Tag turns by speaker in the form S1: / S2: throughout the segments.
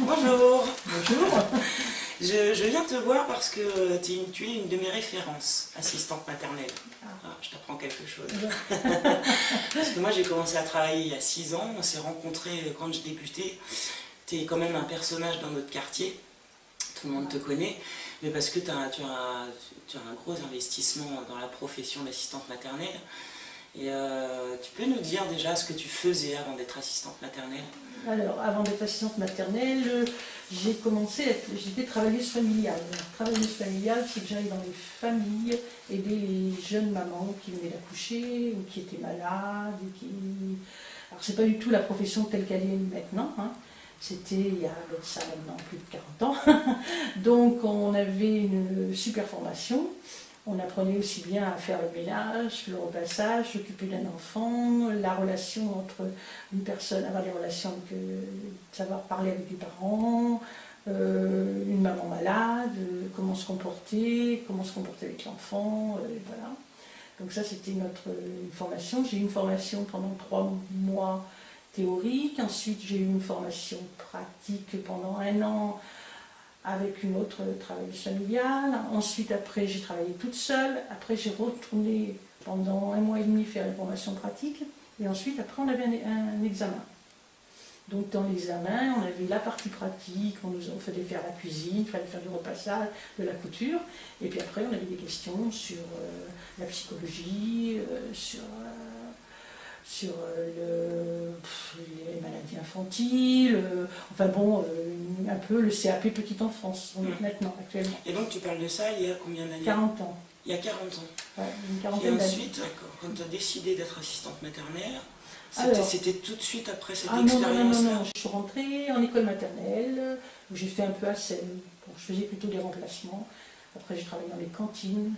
S1: Bonjour.
S2: Bonjour.
S1: Je viens te voir parce que tu es une de mes références, assistante maternelle. Ah, je t'apprends quelque chose. Parce que moi j'ai commencé à travailler il y a 6 ans, on s'est rencontrés quand je débutais. Tu es quand même un personnage dans notre quartier, tout le monde te connaît, mais parce que tu as un gros investissement dans la profession d'assistante maternelle. Et tu peux nous dire déjà ce que tu faisais avant d'être assistante maternelle?
S2: Alors, avant d'être assistante maternelle, j'étais travailleuse familiale. Travailleuse familiale, c'est que j'allais dans les familles aider les jeunes mamans qui venaient d'accoucher ou qui étaient malades. Alors, c'est pas du tout la profession telle qu'elle est maintenant, hein. C'était il y a de ça maintenant plus de 40 ans. Donc, on avait une super formation. On apprenait aussi bien à faire le ménage, le repassage, s'occuper d'un enfant, la relation entre une personne, avoir des relations, savoir parler avec des parents, une maman malade, comment se comporter avec l'enfant, voilà. Donc ça c'était une formation. J'ai eu une formation pendant 3 mois théorique, ensuite j'ai eu une formation pratique pendant 1 an, avec une autre travailleuse familiale. Ensuite, après, j'ai travaillé toute seule. Après, j'ai retourné pendant 1 mois et demi faire une formation pratique. Et ensuite, après, on avait un examen. Donc, dans l'examen, on avait la partie pratique, on faisait faire la cuisine, il fallait faire du repassage, de la couture. Et puis après, on avait des questions sur la psychologie, sur les maladies infantiles, enfin bon, un peu le CAP petite enfance, maintenant, actuellement.
S1: Et donc tu parles de ça il y a combien d'années?
S2: 40 ans.
S1: Il y a 40 ans.
S2: Ouais, une
S1: Et
S2: quarantaine d'années.
S1: ensuite, quand tu as décidé d'être assistante maternelle,
S2: Alors,
S1: c'était tout de suite après cette
S2: non,
S1: expérience-là?
S2: je suis rentrée en école maternelle, où j'ai fait un peu à Seine. Bon, je faisais plutôt des remplacements. Après, j'ai travaillé dans les cantines.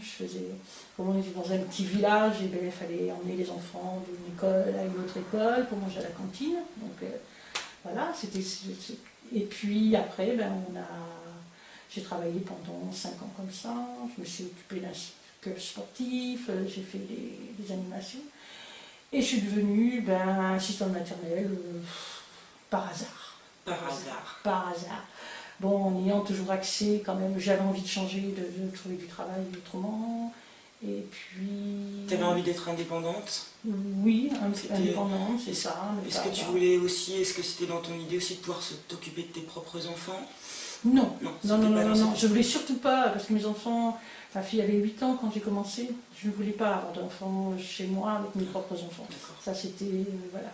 S2: Comme on était dans un petit village, et bien, il fallait emmener les enfants d'une école à une autre école pour manger à la cantine. Donc voilà, et puis après, j'ai travaillé pendant 5 ans comme ça. Je me suis occupée d'un club sportif, j'ai fait des animations. Et je suis devenue assistante maternelle par hasard. Par hasard. Bon, en ayant toujours accès, quand même, j'avais envie de changer, de trouver du travail autrement. Et puis...
S1: Tu avais envie d'être indépendante?
S2: Oui, indépendante, c'est ça.
S1: Est-ce que c'était dans ton idée aussi de pouvoir t'occuper de tes propres enfants?
S2: Non,
S1: non.
S2: Je voulais surtout pas, parce que mes enfants, ma fille avait 8 ans quand j'ai commencé, je ne voulais pas avoir d'enfants chez moi avec mes propres enfants. Ça, c'était... voilà.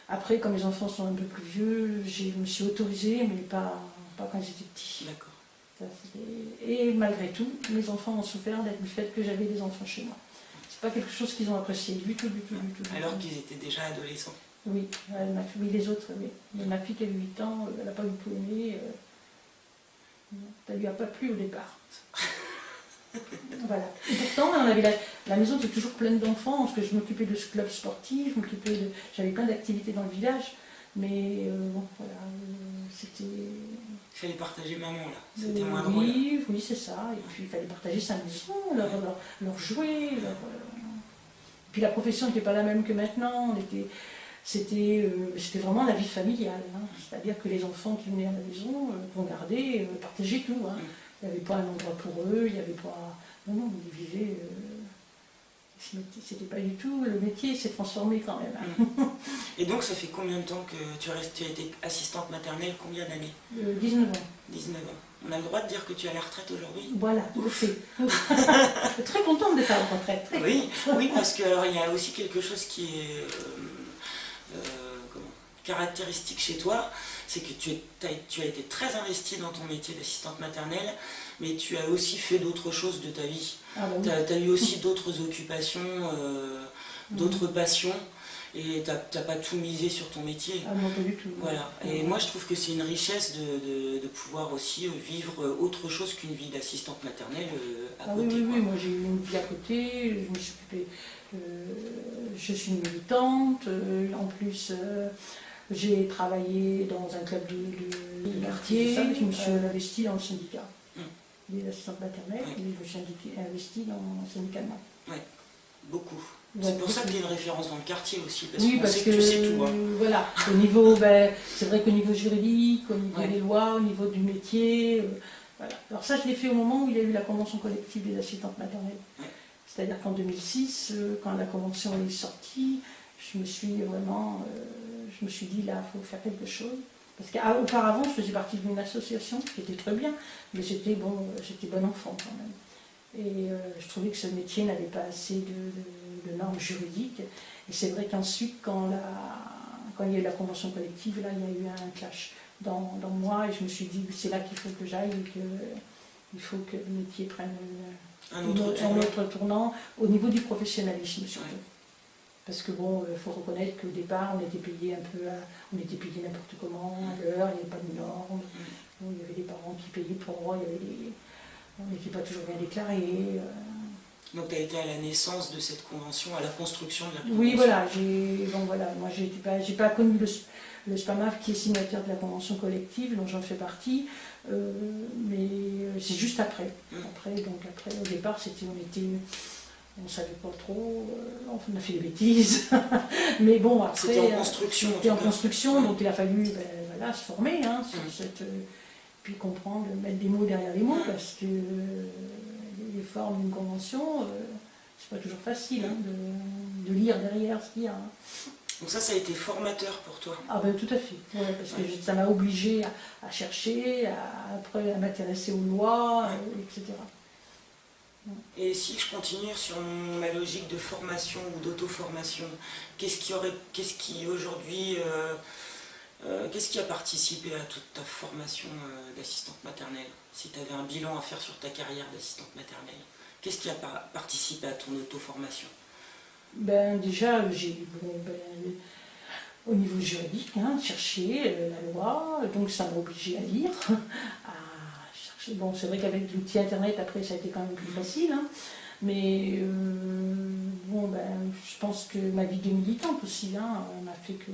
S2: Après, quand mes enfants sont un peu plus vieux, je me suis autorisée, mais pas quand ils étaient petits.
S1: D'accord.
S2: Et malgré tout, mes enfants ont souffert du fait que j'avais des enfants chez moi. C'est pas quelque chose qu'ils ont apprécié du tout.
S1: Alors qu'ils étaient déjà adolescents?
S2: Oui, les autres, oui. Mais ma fille qui avait 8 ans, elle n'a pas du tout aimé. Ça lui a pas plu au départ. Voilà. Et pourtant, on avait la maison était toujours pleine d'enfants, parce que je m'occupais de ce club sportif, j'avais plein d'activités dans le village. Mais bon, voilà, c'était...
S1: Il fallait partager maman, là. C'était moins drôle.
S2: Oui, c'est ça. Et puis, il fallait partager sa maison, leur jouer. Puis, la profession n'était pas la même que maintenant. C'était vraiment la vie familiale. Hein. C'est-à-dire que les enfants qui venaient à la maison, qu'on gardait, partageaient tout. Hein. Il n'y avait pas un endroit pour eux, il n'y avait pas... Non, ils vivaient... C'était pas du tout... Le métier s'est transformé quand même. Hein.
S1: Et donc, ça fait combien de temps que tu as été assistante maternelle? Combien d'années?
S2: 19 ans.
S1: 19 ans. On a le droit de dire que tu es à la retraite aujourd'hui?
S2: Voilà, tout fait. Très contente d'être à la retraite.
S1: Oui, parce qu'il y a aussi quelque chose qui est caractéristique chez toi, c'est que tu as été très investie dans ton métier d'assistante maternelle, mais tu as aussi fait d'autres choses de ta vie.
S2: Ah bah oui.
S1: Tu as eu aussi d'autres occupations, d'autres passions, et tu n'as pas tout misé sur ton métier.
S2: Ah non, pas du tout.
S1: Voilà. Et moi, je trouve que c'est une richesse de pouvoir aussi vivre autre chose qu'une vie d'assistante maternelle à côté.
S2: Oui, moi j'ai eu une vie à côté, je me suis occupée, je suis une militante, en plus j'ai travaillé dans un club de quartier, je me suis investie dans le syndicat des assistantes maternelles, et je me suis investie dans le syndicat de main.
S1: Oui, beaucoup. C'est pour ça que tu es une référence dans le quartier aussi, parce
S2: oui,
S1: qu'on sait que tu sais tout. Hein.
S2: Voilà, au niveau, c'est vrai qu'au niveau juridique, au niveau
S1: Ouais.
S2: des lois, au niveau du métier, voilà. Alors ça, je l'ai fait au moment où il y a eu la convention collective des assistantes maternelles.
S1: Ouais.
S2: C'est-à-dire qu'en 2006, quand la convention est sortie, je me suis dit, là, il faut faire quelque chose. Parce qu'auparavant, je faisais partie d'une association qui était très bien, mais j'étais bon enfant quand même. Et je trouvais que ce métier n'avait pas assez de normes juridiques. Et c'est vrai qu'ensuite, quand il y a eu la convention collective, là, il y a eu un clash dans moi, et je me suis dit, c'est là qu'il faut que j'aille, et qu'il faut que le métier prenne un autre tournant au niveau du professionnalisme surtout. Ouais. Parce que bon, il faut reconnaître qu'au départ, on était payé n'importe comment, à l'heure, il n'y avait pas de normes. Bon, il y avait des parents qui payaient pour, on n'était pas toujours bien déclarés.
S1: Donc tu as été à la naissance de cette convention, à la construction de la convention.
S2: Oui, voilà, moi j'ai pas connu le SPAMAF qui est signataire de la convention collective, dont j'en fais partie, mais c'est juste après. Après, au départ, on ne savait pas trop, on a fait des bêtises, mais bon, après...
S1: C'était en construction.
S2: C'était en construction, donc il a fallu se former, puis comprendre, mettre des mots derrière les mots, parce que les formes d'une convention, c'est pas toujours facile de lire derrière ce qu'il y a.
S1: Donc ça a été formateur pour toi?
S2: Ah ben tout à fait, parce que ça m'a obligée à chercher, après à m'intéresser aux lois, etc.
S1: Et si je continue sur ma logique de formation ou d'auto-formation, qu'est-ce qui a participé à toute ta formation d'assistante maternelle? Si tu avais un bilan à faire sur ta carrière d'assistante maternelle, qu'est-ce qui a participé à ton auto-formation?
S2: Déjà, au niveau juridique, chercher la loi, donc ça m'a obligée à lire, Bon, c'est vrai qu'avec l'outil internet, après, ça a été quand même plus facile, mais je pense que ma vie de militante aussi m'a fait que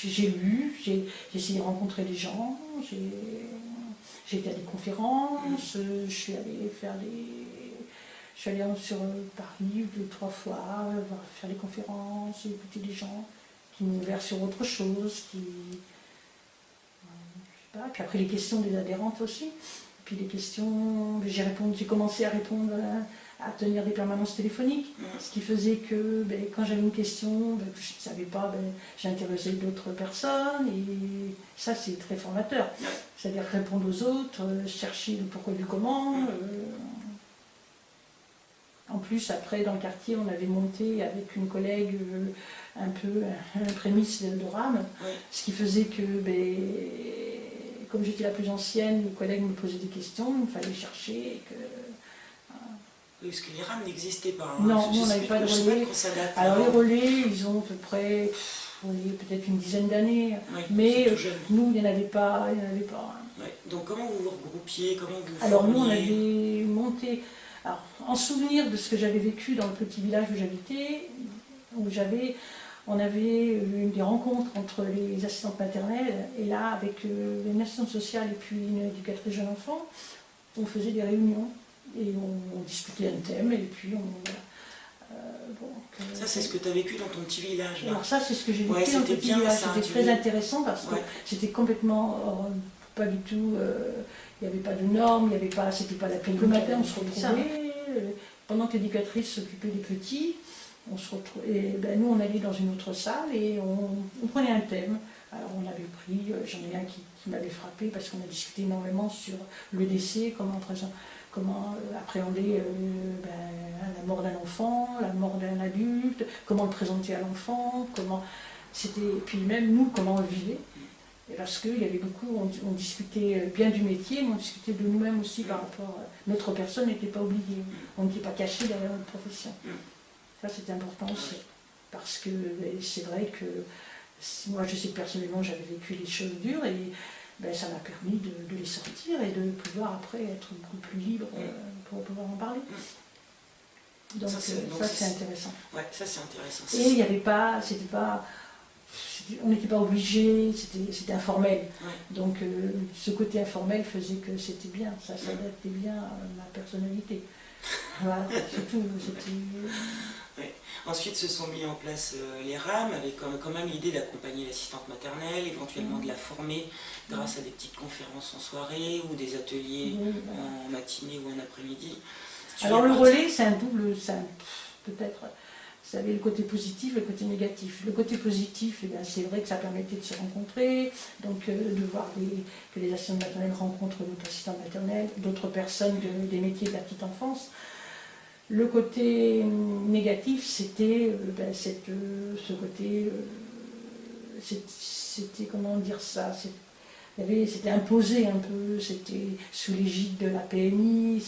S2: j'ai lu, j'ai essayé de rencontrer des gens, j'ai été à des conférences, je suis allée sur Paris 2-3 fois, faire des conférences, écouter des gens qui m'ont ouvert sur autre chose, puis après les questions des adhérentes aussi. Puis les questions, j'ai commencé à répondre, à tenir des permanences téléphoniques, ce qui faisait que quand j'avais une question que je ne savais pas, j'interrogeais d'autres personnes, et ça c'est très formateur. C'est-à-dire répondre aux autres, chercher le pourquoi du comment. En plus, après, dans le quartier, on avait monté avec une collègue un peu un prémisse de rame, ce qui faisait que comme j'étais la plus ancienne, les collègues me posaient des questions, il fallait chercher. Et que,
S1: oui, parce que les rames n'existaient pas.
S2: Non, on n'avait pas de relais. Alors les relais, ils ont à peu près peut-être une dizaine d'années, mais nous, il n'y en avait pas.
S1: Donc comment vous vous regroupiez, comment vous
S2: Alors nous, on avait monté, en souvenir de ce que j'avais vécu dans le petit village où j'habitais, on avait eu des rencontres entre les assistantes maternelles, et là, avec une assistante sociale et puis une éducatrice jeune enfant, on faisait des réunions, et on discutait un thème, et puis
S1: ça, c'est ce que tu as vécu dans ton petit village.
S2: Alors ça, c'est ce que j'ai vécu dans le petit village. C'était très intéressant, parce que c'était complètement, pas du tout, il n'y avait pas de normes, c'était pas la peine. Le matin, on se retrouvait, pendant que l'éducatrice s'occupait des petits, on se retrouvait, nous on allait dans une autre salle et on prenait un thème. Alors on avait pris, j'en ai un qui m'avait frappé parce qu'on a discuté énormément sur le décès, comment appréhender la mort d'un enfant, la mort d'un adulte, comment le présenter à l'enfant, et puis même nous, comment on le vivait. Parce qu'il y avait beaucoup, on discutait bien du métier, mais on discutait de nous-mêmes aussi par rapport notre personne n'était pas oubliée, on n'était pas caché derrière notre profession. Ça, c'est important aussi, parce que c'est vrai que moi, je sais que personnellement, j'avais vécu des choses dures, et ça m'a permis de les sortir et de pouvoir après être beaucoup plus libre pour pouvoir en parler. Donc ça, c'est intéressant.
S1: Ouais, ça, c'est intéressant.
S2: Et il n'y avait pas, on n'était pas obligé, c'était informel. Donc ce côté informel faisait que c'était bien, ça s'adaptait bien à ma personnalité. Voilà, surtout, c'était...
S1: Ouais. Ensuite se sont mis en place les RAM avec quand même l'idée d'accompagner l'assistante maternelle, éventuellement de la former grâce à des petites conférences en soirée ou des ateliers en matinée ou en après-midi.
S2: Alors le relais, c'est un double, peut-être, vous savez, le côté positif et le côté négatif. Le côté positif, eh c'est vrai que ça permettait de se rencontrer, donc de voir que les assistantes maternelles rencontrent d'autres assistantes maternelles, d'autres personnes des métiers de la petite enfance. Le côté négatif, c'était ce côté, c'était, comment dire ça, c'était imposé un peu, c'était sous l'égide de la PMI,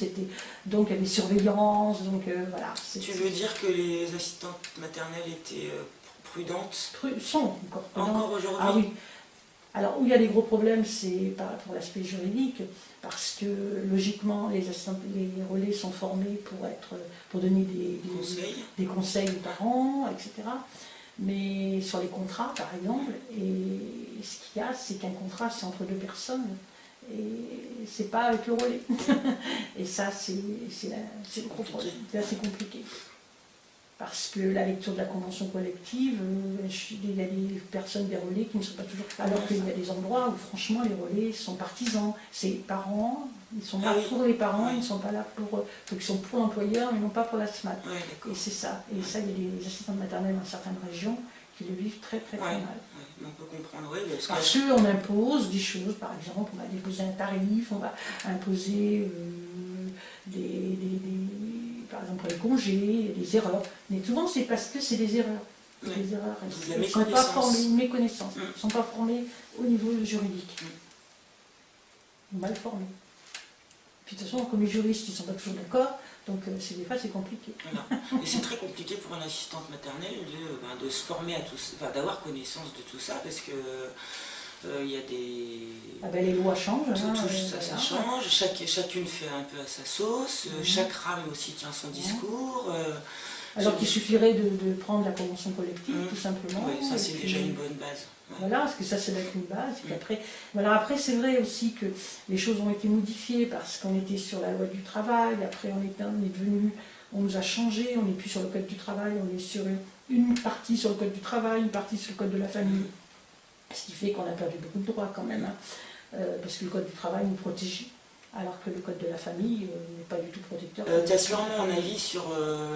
S2: donc il y avait surveillance, donc voilà.
S1: Tu veux dire que les assistantes maternelles étaient prudentes?
S2: Sont encore prudentes.
S1: Encore aujourd'hui?
S2: Ah oui. Alors où il y a des gros problèmes, c'est pour l'aspect juridique, parce que logiquement les relais sont formés pour donner des conseils aux parents, etc. Mais sur les contrats, par exemple, et ce qu'il y a, c'est qu'un contrat, c'est entre deux personnes, et c'est pas avec le relais. Et ça, c'est assez compliqué. Parce que la lecture de la convention collective, il y a des personnes des relais qui ne sont pas toujours... Alors qu'il y a des endroits où, franchement, les relais sont partisans. C'est les parents, ils sont là pour les parents, ils ne sont pas là ils sont pour l'employeur, mais non pas pour la SMAT. Et c'est ça. Et ça, il y a des assistantes maternelles dans certaines régions qui le vivent très mal.
S1: On peut comprendre,
S2: parce qu'on impose des choses, par exemple, on va déposer un tarif, on va imposer par exemple les congés, des erreurs. Mais souvent c'est parce que c'est des erreurs. Des erreurs. Ils ne sont pas formés, une méconnaissance. Ils ne sont pas formés au niveau juridique. Mal formés. Puis de toute façon, comme les juristes, ils ne sont pas toujours d'accord, donc des fois c'est compliqué.
S1: Voilà. Et c'est très compliqué pour une assistante maternelle de se former à tout ça, d'avoir connaissance de tout ça, parce que il y a des...
S2: les lois changent.
S1: Ça change, chacune fait un peu à sa sauce, chaque rame aussi tient son discours.
S2: Alors qu'il suffirait de prendre la convention collective, tout simplement.
S1: Oui, ça c'est déjà une bonne base.
S2: Voilà, parce que ça c'est une base. Et après c'est vrai aussi que les choses ont été modifiées parce qu'on était sur la loi du travail, après on nous a changé, on n'est plus sur le code du travail, on est sur une partie sur le code du travail, une partie sur le code de la famille. Ce qui fait qu'on a perdu beaucoup de droits quand même, parce que le code du travail nous protège, alors que le code de la famille n'est pas du tout protecteur.
S1: Tu as sûrement un avis sur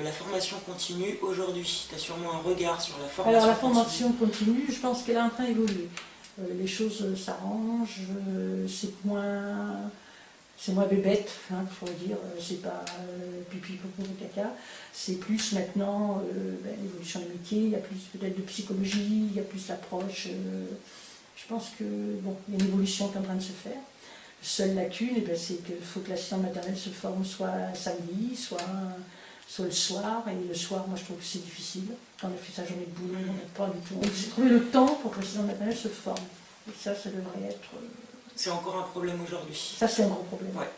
S1: la formation continue aujourd'hui, tu as sûrement un regard sur la formation continue.
S2: Alors la formation continue, je pense qu'elle est en train d'évoluer. Les choses s'arrangent, c'est moins bébête, faut dire, c'est pas pipi, popo, caca, c'est plus maintenant l'évolution des métiers, il y a plus peut-être de psychologie, il y a plus d'approche. Je pense que il y a une évolution qui est en train de se faire. Seule lacune, c'est qu'il faut que l'assistante maternelle se forme soit samedi, soit le soir, et le soir, moi je trouve que c'est difficile. Quand on a fait sa journée de boulot, on n'a pas du tout. J'ai trouvé le temps pour que l'assistante maternelle se forme. Et ça devrait être...
S1: C'est encore un problème aujourd'hui.
S2: Ça, c'est un gros problème.
S1: Ouais.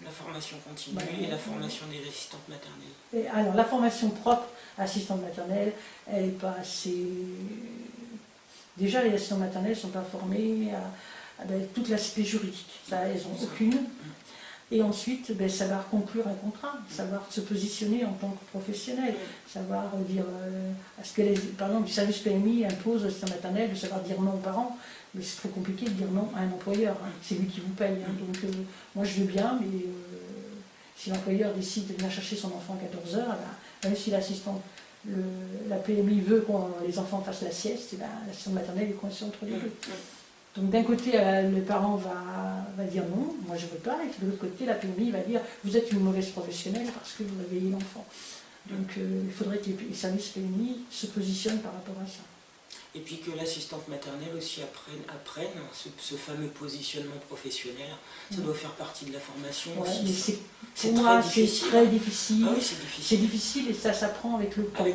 S1: La formation continue et la formation des assistantes maternelles.
S2: Et alors, la formation propre assistante maternelle, elle n'est pas assez... Déjà, les assistantes maternelles ne sont pas formées à tout l'aspect juridique. Ça, elles n'ont aucune. Et ensuite, savoir conclure un contrat, savoir se positionner en tant que professionnel, savoir dire... par exemple, le service PMI impose aux assistantes maternelles de savoir dire non aux parents. Mais c'est très compliqué de dire non à un employeur, c'est lui qui vous paye. Donc moi je veux bien, mais si l'employeur décide de venir chercher son enfant à 14h, même si la PMI veut que les enfants fassent la sieste, l'assistante maternelle est coincée entre les deux. Donc d'un côté, le parent va dire non, moi je veux pas, et de l'autre côté, la PMI va dire vous êtes une mauvaise professionnelle parce que vous réveillez l'enfant. Donc il faudrait que les services PMI se positionnent par rapport à ça.
S1: Et puis que l'assistante maternelle aussi apprenne ce fameux positionnement professionnel. Ça doit faire partie de la formation aussi.
S2: Mais pour moi, c'est très difficile.
S1: Ah oui, c'est difficile.
S2: C'est difficile et ça s'apprend avec le temps.
S1: Oui,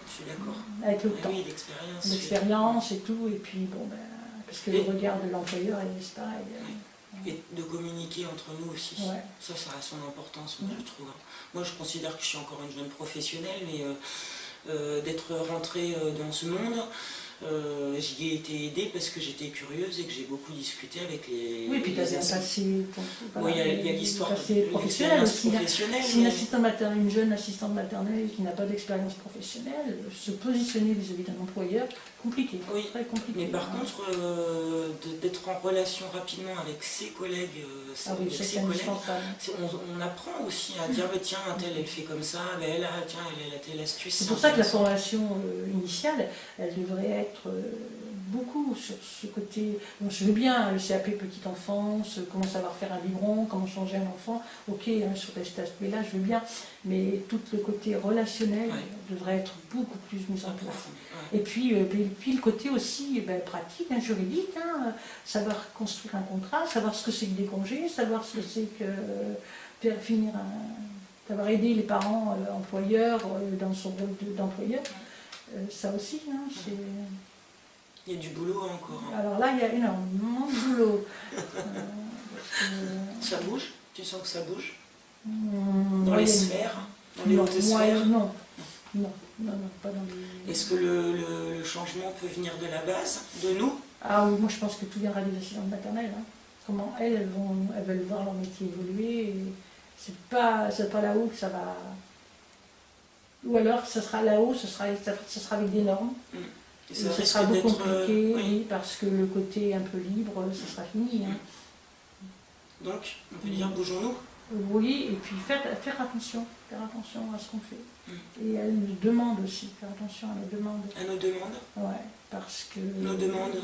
S1: je suis d'accord.
S2: Avec le temps.
S1: Oui, l'expérience.
S2: L'expérience et tout. Et puis, parce que le regard de l'employeur, c'est pareil.
S1: Et de communiquer entre nous aussi.
S2: Ouais.
S1: Ça a son importance, moi, je trouve. Moi, je considère que je suis encore une jeune professionnelle, mais d'être rentrée dans ce monde, J'y ai été aidée parce que j'étais curieuse et que j'ai beaucoup discuté avec les...
S2: Oui, puis tu as un passé,
S1: Oui, il y a l'histoire
S2: professionnel aussi. Si une
S1: mais...
S2: assistante maternelle, une jeune assistante maternelle qui n'a pas d'expérience professionnelle, se positionner vis-à-vis d'un employeur, compliqué,
S1: oui,
S2: très compliqué.
S1: mais par contre, d'être en relation rapidement avec ses collègues, on apprend aussi à dire, bah, tiens, un tel elle fait comme ça, bah, tiens, elle a telle astuce.
S2: C'est pour ça que la formation initiale, elle devrait être beaucoup sur ce côté. Bon, je veux bien le CAP petite enfance, comment savoir faire un biberon, comment changer un enfant, ok, sur cet aspect-là, je veux bien, mais tout le côté relationnel devrait être beaucoup plus mis en place. Et puis le côté aussi pratique, juridique, savoir construire un contrat, savoir ce que c'est que des congés, savoir ce que c'est que d'avoir aidé les parents employeurs dans son rôle d'employeur. Ça aussi, c'est...
S1: Il y a du boulot encore.
S2: Alors là, il y a énormément de boulot.
S1: Ça bouge? Tu sens que ça bouge?
S2: Dans
S1: les sphères? Dans les hautes sphères?
S2: Non, pas dans les...
S1: Est-ce que le changement peut venir de la base, de nous?
S2: Ah oui, moi je pense que tout viendra des assistantes maternelles. Comment elles veulent voir leur métier évoluer. C'est pas là-haut que ça va... Ou alors, ça sera là-haut, ça sera avec des normes. Et ça sera beaucoup compliqué, oui, parce que le côté un peu libre, ça sera fini.
S1: Donc, on peut dire, bougeons-nous.
S2: Oui, et puis faire attention à ce qu'on fait. Et elles nous demandent aussi, faire attention à nos demandes.
S1: À nos demandes?
S2: Ouais, parce que... Nos
S1: demandes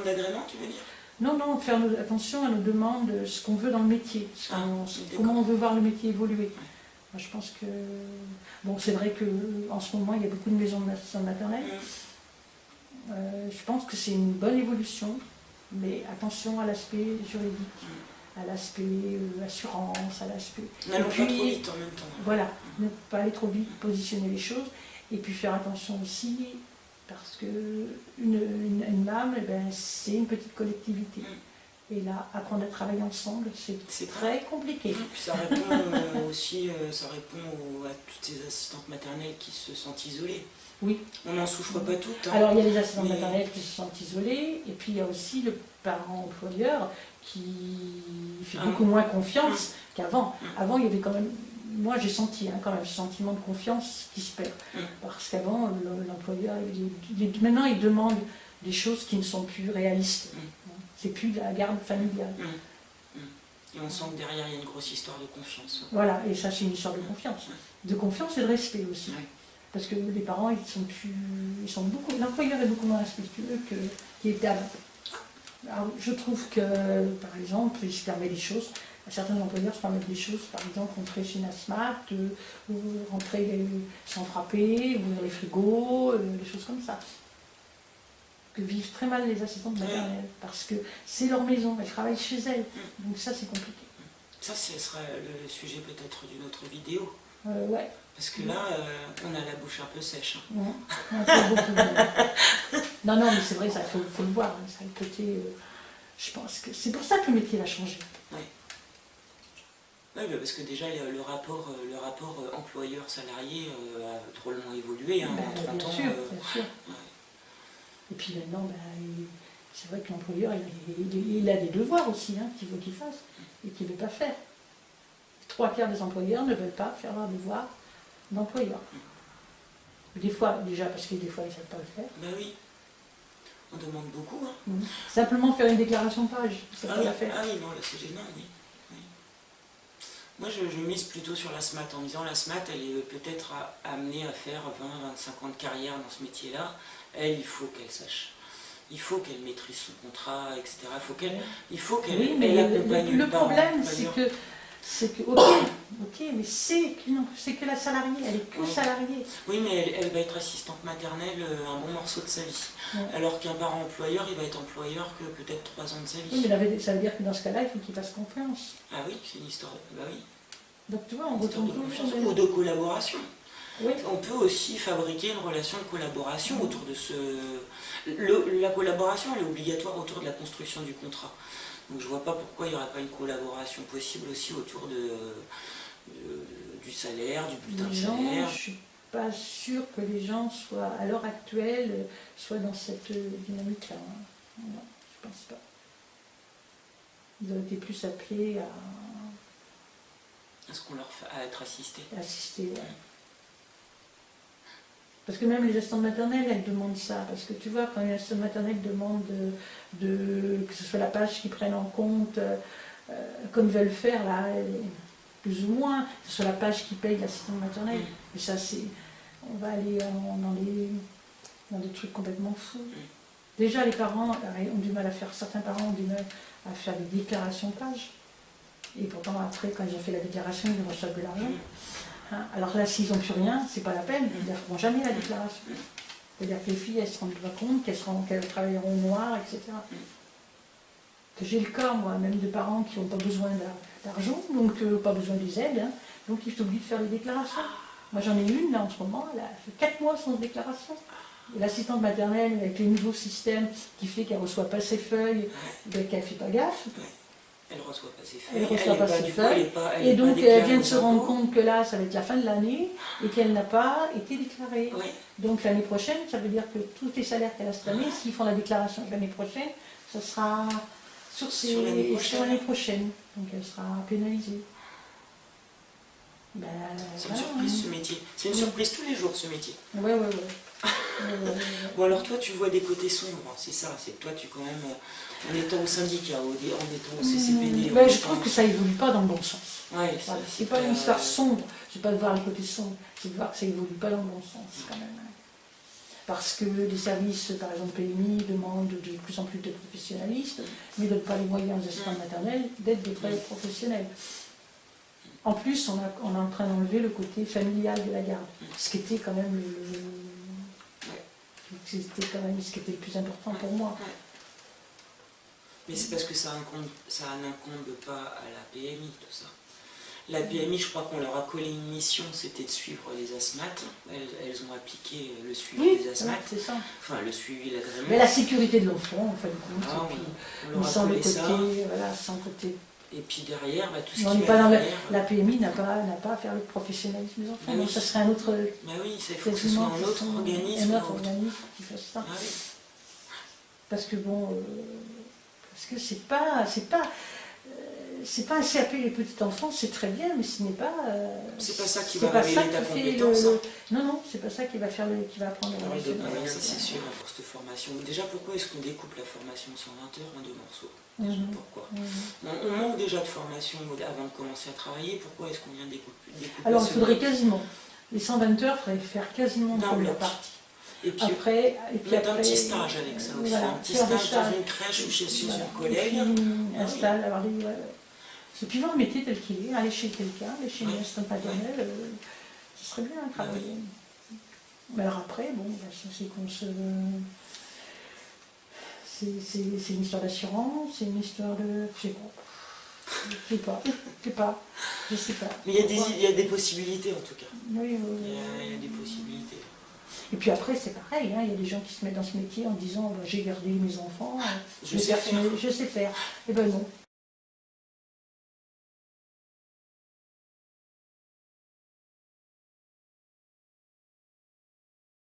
S1: d'agrément, tu veux dire?
S2: Non, faire attention à nos demandes, ce qu'on veut dans le métier, comment on veut voir le métier évoluer. Moi, je pense que... Bon, c'est vrai qu'en ce moment, il y a beaucoup de maisons d'assistants maternels. Je pense que c'est une bonne évolution, mais attention à l'aspect juridique, à l'aspect assurance, à l'aspect...
S1: N'allons pas trop vite en même temps.
S2: Voilà, ne pas aller trop vite, positionner les choses, et puis faire attention aussi, parce que une MAM, c'est une petite collectivité. Et là, apprendre à travailler ensemble, c'est très compliqué.
S1: Puis ça répond aussi à toutes ces assistantes maternelles qui se sentent isolées.
S2: Oui.
S1: On n'en souffre pas toutes.
S2: Alors il y a les assistantes maternelles qui se sentent isolées, et puis il y a aussi le parent employeur qui fait beaucoup moins confiance qu'avant. Avant, il y avait quand même, moi j'ai senti quand même ce sentiment de confiance qui se perd. Parce qu'avant, l'employeur, maintenant il demande des choses qui ne sont plus réalistes. C'est plus de la garde familiale.
S1: Et on sent que derrière il y a une grosse histoire de confiance.
S2: Voilà, et ça c'est une histoire de confiance. De confiance et de respect aussi. Parce que les parents, l'employeur est beaucoup moins respectueux qu'il était avant. Alors, je trouve que, par exemple, il se permet des choses. Certains employeurs se permettent des choses, par exemple, rentrer chez Nasmat, rentrer sans frapper, ouvrir les frigos, des choses comme ça. Que vivent très mal les assistantes maternelles, parce que c'est leur maison, elles travaillent chez elles. Donc ça, c'est compliqué. Ça,
S1: ce sera le sujet peut-être d'une autre vidéo.
S2: Ouais.
S1: Parce que là, on a la bouche un peu sèche.
S2: Non, mais c'est vrai, ça faut le voir. Ça a le côté, je pense que c'est pour ça que le métier a changé.
S1: Oui, parce que déjà, le rapport employeur-salarié a drôlement évolué en 30 ans.
S2: Bien sûr. Et puis maintenant, c'est vrai que l'employeur, il a des devoirs aussi qu'il veut qu'il fasse et qu'il ne veut pas faire. 3/4 des employeurs ne veulent pas faire leurs devoirs d'employeur. Des fois, déjà, parce que des fois, ils ne savent pas le faire.
S1: Ben oui, on demande beaucoup.
S2: Simplement faire une déclaration de page, ça peut la faire.
S1: Ah oui, non, là c'est gênant, oui. Moi, je mise plutôt sur la SMAT, en disant la SMAT, elle est peut-être amenée à faire 20-25 ans de carrière dans ce métier-là. Elle, il faut qu'elle sache. Il faut qu'elle maîtrise son contrat, etc. Il faut qu'elle accompagne
S2: le problème, c'est que, ok, mais c'est que la salariée, elle est que salariée.
S1: Oui, mais elle va être assistante maternelle un bon morceau de sa vie. Alors qu'un parent employeur, il va être employeur que peut-être 3 ans de sa vie.
S2: Oui, mais ça veut dire que dans ce cas-là, il faut qu'il fasse confiance.
S1: Ah oui, c'est une histoire. Bah oui.
S2: Donc tu vois, on retourne
S1: de confiance ou de collaboration.
S2: Oui.
S1: On peut aussi fabriquer une relation de collaboration autour de ce... La collaboration, elle est obligatoire autour de la construction du contrat. Donc je ne vois pas pourquoi il n'y aurait pas une collaboration possible aussi autour du salaire, du bulletin de salaire.
S2: Je ne suis pas sûre que les gens soient, à l'heure actuelle, soient dans cette dynamique-là. Hein. Non, je pense pas. Ils ont été plus appelés
S1: à ce qu'on leur fait, à être assistés.
S2: à assister. Ouais. Parce que même les assistantes maternelles, elles demandent ça. Parce que tu vois, quand une assistante maternelle demande que ce soit la page qui prenne en compte, comme ils veulent faire, là, plus ou moins, que ce soit la page qui paye l'assistante maternelle. Mais ça, c'est. On va aller dans des trucs complètement fous. Déjà, les parents ont du mal à faire, certains parents ont du mal à faire des déclarations de page. Et pourtant, après, quand ils ont fait la déclaration, ils reçoivent de l'argent. Hein, alors là, s'ils n'ont plus rien, c'est pas la peine, ils ne feront jamais la déclaration. C'est-à-dire que les filles, elles se rendent pas compte qu'elles travailleront au noir, etc. Que j'ai le cas, moi, même de parents qui n'ont pas besoin d'argent, donc pas besoin des aides, hein, donc ils sont obligés de faire les déclarations. Moi, j'en ai une, là, en ce moment, elle a fait 4 mois sans déclaration. L'assistante maternelle, avec les nouveaux systèmes qui fait qu'elle ne reçoit pas ses feuilles, qu'elle ne fait pas gaffe.
S1: Elle ne reçoit pas ses feuilles.
S2: Elle ne reçoit pas ses feuilles. Et donc, elle vient de se rendre compte que là, ça va être la fin de l'année et qu'elle n'a pas été déclarée.
S1: Oui.
S2: Donc, l'année prochaine, ça veut dire que tous les salaires qu'elle a cette année, s'ils font la déclaration l'année prochaine, ça sera sur l'année prochaine. Donc, elle sera pénalisée. Ben,
S1: c'est une surprise, ce métier. C'est une surprise tous les jours, ce métier.
S2: Oui.
S1: Bon, alors toi, tu vois des côtés sombres, c'est ça. C'est que toi, tu quand même, en étant au syndicat, en étant au CCPD...
S2: Je trouve que ça évolue pas dans le bon sens.
S1: Ouais,
S2: voilà. C'est pas une histoire sombre, c'est pas de voir les côtés sombres, c'est de voir que ça évolue pas dans le bon sens, quand même. Parce que les services, par exemple PMI, demandent de plus en plus de professionnalistes, mais ne donnent pas les moyens aux assistants maternels d'être des vrais professionnels. En plus, on est en train d'enlever le côté familial de la garde, ce qui était quand même ce qui était le plus important pour moi.
S1: Mais c'est parce que ça n'incombe pas à la PMI, tout ça. La PMI, je crois qu'on leur a collé une mission, c'était de suivre les asthmates. Elles ont appliqué le suivi des asthmates.
S2: C'est ça.
S1: Enfin, le suivi, l'agrément.
S2: Mais la sécurité de l'enfant, en fin de compte.
S1: Ah,
S2: et puis,
S1: on leur a
S2: sans le
S1: collé
S2: côté,
S1: ça.
S2: voilà, sans côté.
S1: Et puis derrière, tout ce
S2: on
S1: qui
S2: pas
S1: va
S2: dans
S1: derrière...
S2: La PMI n'a pas à faire le professionnalisme des enfants, donc ça serait un autre...
S1: Bah oui, il faut que ce soit un autre organisme.
S2: Un autre organisme qui fasse ça.
S1: Ah oui.
S2: Parce que bon... parce que c'est pas un CAP les petits enfants, c'est très bien, mais ce n'est pas...
S1: c'est pas ça qui va révéler ta compétence.
S2: Non, c'est pas ça qui va apprendre la
S1: oui, c'est sûr, pour cette formation. Déjà, pourquoi est-ce qu'on découpe la formation de 120 heures en 2 morceaux? Pourquoi on manque déjà de formation avant de commencer à travailler, pourquoi est-ce qu'on vient découper?
S2: Alors, il faudrait quasiment, les 120 heures, il faudrait faire quasiment une première partie.
S1: Et puis, mettre un petit stage avec ça aussi, un petit stage dans une crèche ou chez un collègue.
S2: Un stage, avoir des... Ce suivant le métier tel qu'il est, aller chez quelqu'un, aller chez une assistante maternelle, ce serait bien à travailler. Mais alors après, bon, c'est qu'on se... C'est une histoire d'assurance, c'est une histoire de... Je sais pas.
S1: Mais il y a des possibilités en tout cas.
S2: Oui.
S1: Il y a des possibilités.
S2: Et puis après, c'est pareil, hein, il y a des gens qui se mettent dans ce métier en disant j'ai gardé mes enfants, je sais faire. Et ben non.